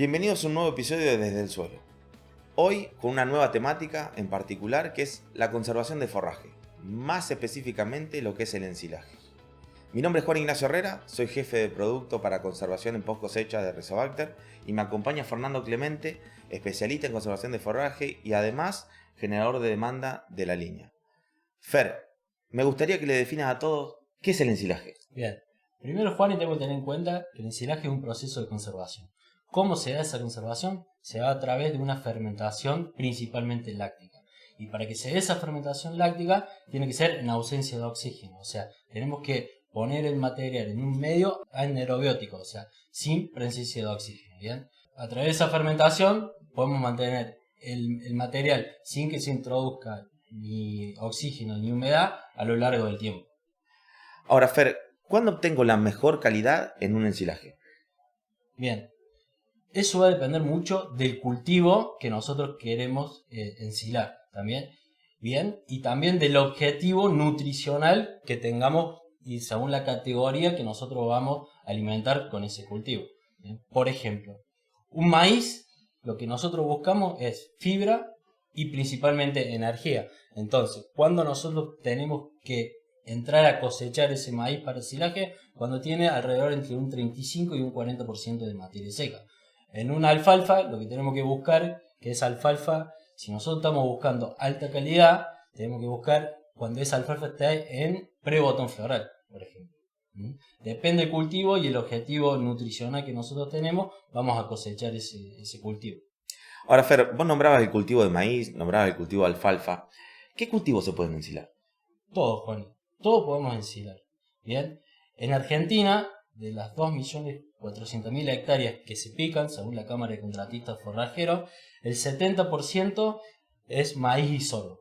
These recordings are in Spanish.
Bienvenidos a un nuevo episodio de Desde el Suelo. Hoy con una nueva temática en particular que es la conservación de forraje, más específicamente lo que es el ensilaje. Mi nombre es Juan Ignacio Herrera, soy jefe de producto para conservación en post cosecha de Rizobacter y me acompaña Fernando Clemente, especialista en conservación de forraje y además generador de demanda de la línea. Fer, me gustaría que le definas a todos qué es el ensilaje. Bien, primero Juan, tengo que tener en cuenta que el ensilaje es un proceso de conservación. ¿Cómo se da esa conservación? Se da a través de una fermentación principalmente láctica. Y para que se dé esa fermentación láctica tiene que ser en ausencia de oxígeno. O sea, tenemos que poner el material en un medio anaerobiótico, o sea, sin presencia de oxígeno. ¿Bien? A través de esa fermentación podemos mantener el material sin que se introduzca ni oxígeno ni humedad a lo largo del tiempo. Ahora, Fer, ¿cuándo obtengo la mejor calidad en un ensilaje? Bien, eso va a depender mucho del cultivo que nosotros queremos ensilar también. Bien, y también del objetivo nutricional que tengamos y según la categoría que nosotros vamos a alimentar con ese cultivo. Bien, por ejemplo, un maíz, lo que nosotros buscamos es fibra y principalmente energía. Entonces, cuando nosotros tenemos que entrar a cosechar ese maíz para el silaje, cuando tiene alrededor entre un 35 y un 40% de materia seca. En una alfalfa, lo que tenemos que buscar, que es alfalfa, si nosotros estamos buscando alta calidad, tenemos que buscar cuando esa alfalfa esté en pre-botón floral, por ejemplo. Depende del cultivo y el objetivo nutricional que nosotros tenemos, vamos a cosechar ese cultivo. Ahora, Fer, vos nombrabas el cultivo de maíz, nombrabas el cultivo de alfalfa. ¿Qué cultivos se pueden ensilar? Todo, Juan, todo podemos ensilar. Bien, en Argentina, de las 2.400.000 hectáreas que se pican, según la Cámara de Contratistas Forrajeros, el 70% es maíz y sorgo.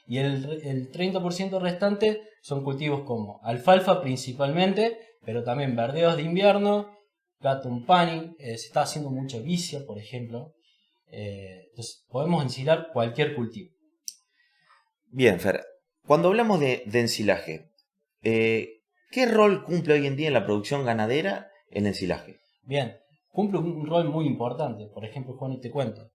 Y el 30% restante son cultivos como alfalfa principalmente, pero también verdeos de invierno, gatumpani, se está haciendo mucha vicia, por ejemplo. Entonces podemos ensilar cualquier cultivo. Bien, Fer, cuando hablamos de ensilaje, ¿qué rol cumple hoy en día en la producción ganadera el ensilaje? Bien, cumple un rol muy importante. Por ejemplo, Juan, y te cuento.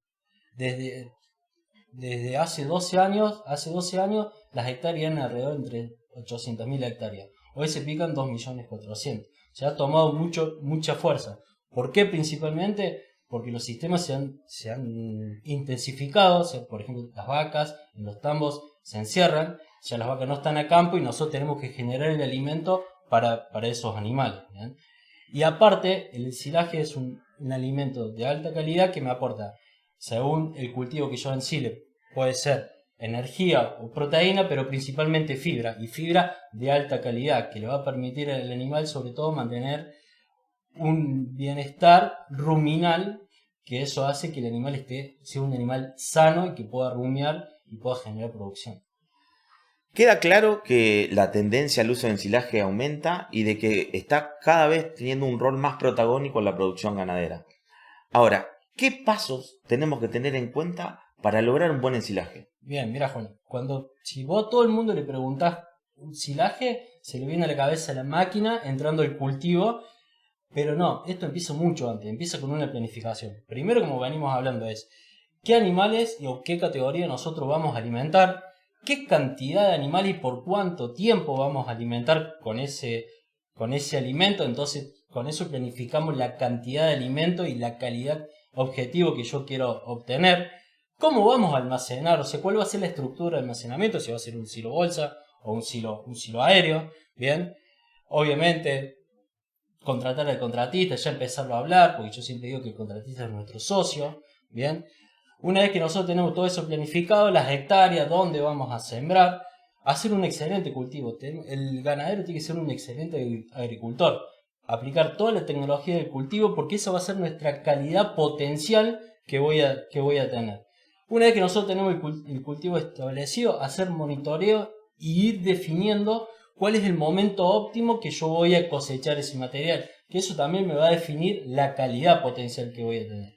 Desde hace 12 años, las hectáreas eran alrededor entre 800.000 hectáreas. Hoy se pican 2.400.000. Se ha tomado mucha fuerza. ¿Por qué principalmente? Porque los sistemas se han intensificado. O sea, por ejemplo, las vacas en los tambos se encierran. Ya las vacas no están a campo y nosotros tenemos que generar el alimento para esos animales. ¿Bien? Y aparte, el ensilaje es un alimento de alta calidad que me aporta, según el cultivo que yo ensile, puede ser energía o proteína, pero principalmente fibra, y fibra de alta calidad, que le va a permitir al animal sobre todo mantener un bienestar ruminal, que eso hace que el animal sea un animal sano y que pueda rumiar y pueda generar producción. Queda claro que la tendencia al uso de ensilaje aumenta y de que está cada vez teniendo un rol más protagónico en la producción ganadera. Ahora, ¿qué pasos tenemos que tener en cuenta para lograr un buen ensilaje? Bien, mira Juan, si vos a todo el mundo le preguntás un ensilaje, se le viene a la cabeza la máquina entrando al cultivo, pero no, esto empieza mucho antes, empieza con una planificación. Primero, como venimos hablando, es qué animales o qué categoría nosotros vamos a alimentar, qué cantidad de animales y por cuánto tiempo vamos a alimentar con ese alimento. Entonces, con eso planificamos la cantidad de alimento y la calidad objetivo que yo quiero obtener. ¿Cómo vamos a almacenar? O sea, ¿cuál va a ser la estructura de almacenamiento? Si va a ser un silo bolsa o un silo aéreo. Bien, obviamente contratar al contratista, ya empezarlo a hablar, porque yo siempre digo que el contratista es nuestro socio. Bien, una vez que nosotros tenemos todo eso planificado, las hectáreas, dónde vamos a sembrar, hacer un excelente cultivo. El ganadero tiene que ser un excelente agricultor. Aplicar toda la tecnología del cultivo, porque esa va a ser nuestra calidad potencial que voy a tener. Una vez que nosotros tenemos el cultivo establecido, hacer monitoreo y ir definiendo cuál es el momento óptimo que yo voy a cosechar ese material. Que eso también me va a definir la calidad potencial que voy a tener.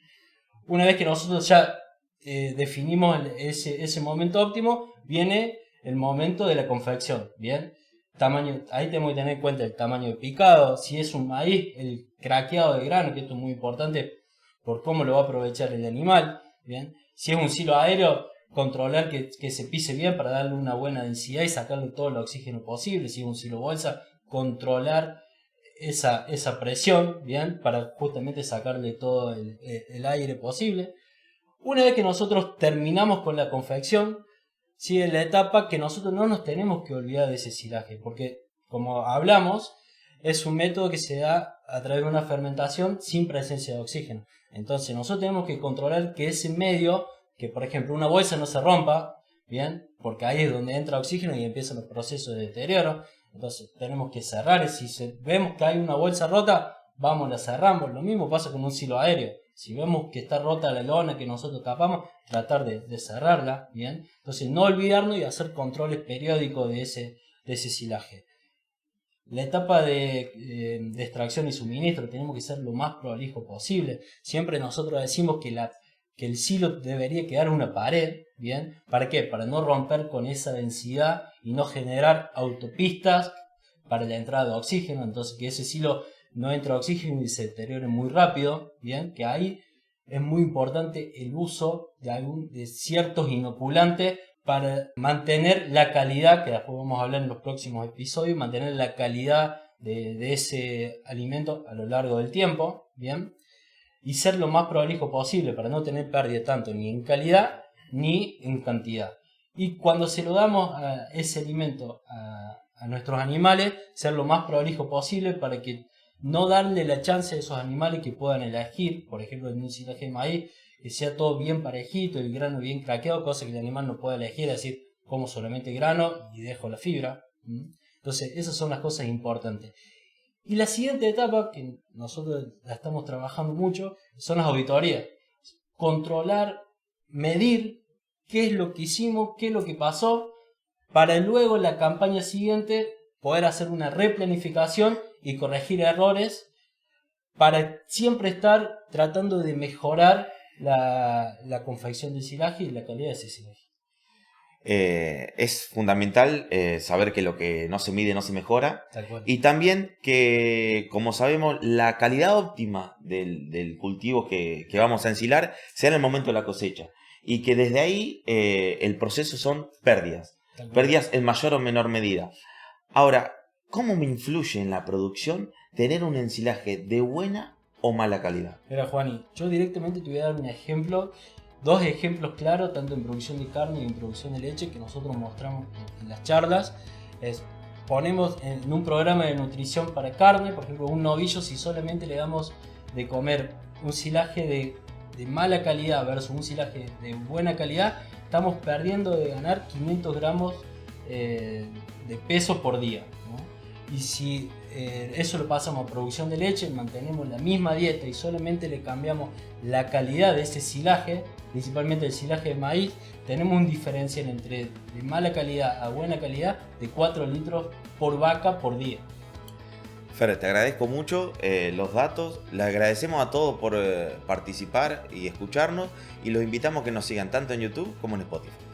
Una vez que nosotros ya definimos ese momento óptimo, viene el momento de la confección. Bien, ahí tenemos que tener en cuenta el tamaño de picado, si es un maíz, el craqueado de grano, que esto es muy importante por cómo lo va a aprovechar el animal, ¿bien? Si es un silo aéreo, controlar que se pise bien para darle una buena densidad y sacarle todo el oxígeno posible. Si es un silo bolsa, controlar esa presión, ¿bien? Para justamente sacarle todo el aire posible. Una vez que nosotros terminamos con la confección, sigue la etapa que nosotros no nos tenemos que olvidar de ese silaje, porque como hablamos, es un método que se da a través de una fermentación sin presencia de oxígeno. Entonces nosotros tenemos que controlar que ese medio, que por ejemplo una bolsa no se rompa, ¿bien? Porque ahí es donde entra oxígeno y empiezan los procesos de deterioro. Entonces tenemos que cerrar. Si vemos que hay una bolsa rota, vamos, la cerramos. Lo mismo pasa con un silo aéreo. Si vemos que está rota la lona que nosotros tapamos, tratar de cerrarla, ¿bien? Entonces no olvidarnos y hacer controles periódicos de ese silaje. La etapa de extracción y suministro tenemos que ser lo más prolijo posible. Siempre nosotros decimos que el silo debería quedar una pared, ¿bien? ¿Para qué? Para no romper con esa densidad y no generar autopistas para la entrada de oxígeno. Entonces que ese silo no entre oxígeno y se deteriore muy rápido, ¿bien? Que ahí es muy importante el uso de ciertos inoculantes para mantener la calidad, que después vamos a hablar en los próximos episodios, mantener la calidad de ese alimento a lo largo del tiempo, ¿bien? Y ser lo más prolijo posible para no tener pérdida tanto ni en calidad ni en cantidad. Y cuando se lo damos a ese alimento a nuestros animales, ser lo más prolijo posible para que no darle la chance a esos animales que puedan elegir, por ejemplo en un silaje de maíz, que sea todo bien parejito, el grano bien craqueado, cosa que el animal no pueda elegir, es decir, como solamente grano y dejo la fibra. Entonces esas son las cosas importantes. Y la siguiente etapa, que nosotros la estamos trabajando mucho, son las auditorías. Controlar, medir qué es lo que hicimos, qué es lo que pasó, para luego en la campaña siguiente poder hacer una replanificación y corregir errores, para siempre estar tratando de mejorar la confección del silaje y la calidad de ese silaje. Es fundamental saber que lo que no se mide no se mejora. Tal cual. Y también que, como sabemos, la calidad óptima del cultivo que vamos a ensilar sea en el momento de la cosecha. Y que desde ahí el proceso son pérdidas. Pérdidas en mayor o menor medida. Ahora, ¿cómo me influye en la producción tener un ensilaje de buena o mala calidad? Mira, Juani, yo directamente te voy a dar un ejemplo. Dos ejemplos claros, tanto en producción de carne y en producción de leche, que nosotros mostramos en las charlas. Ponemos en un programa de nutrición para carne, por ejemplo, un novillo, si solamente le damos de comer un silaje de mala calidad versus un silaje de buena calidad, estamos perdiendo de ganar 500 gramos de peso por día, ¿no? Y si eso lo pasamos a producción de leche, mantenemos la misma dieta y solamente le cambiamos la calidad de ese silaje, principalmente el silaje de maíz, tenemos un diferencial entre de mala calidad a buena calidad de 4 litros por vaca por día. Fer, te agradezco mucho los datos, le agradecemos a todos por participar y escucharnos y los invitamos a que nos sigan tanto en YouTube como en Spotify.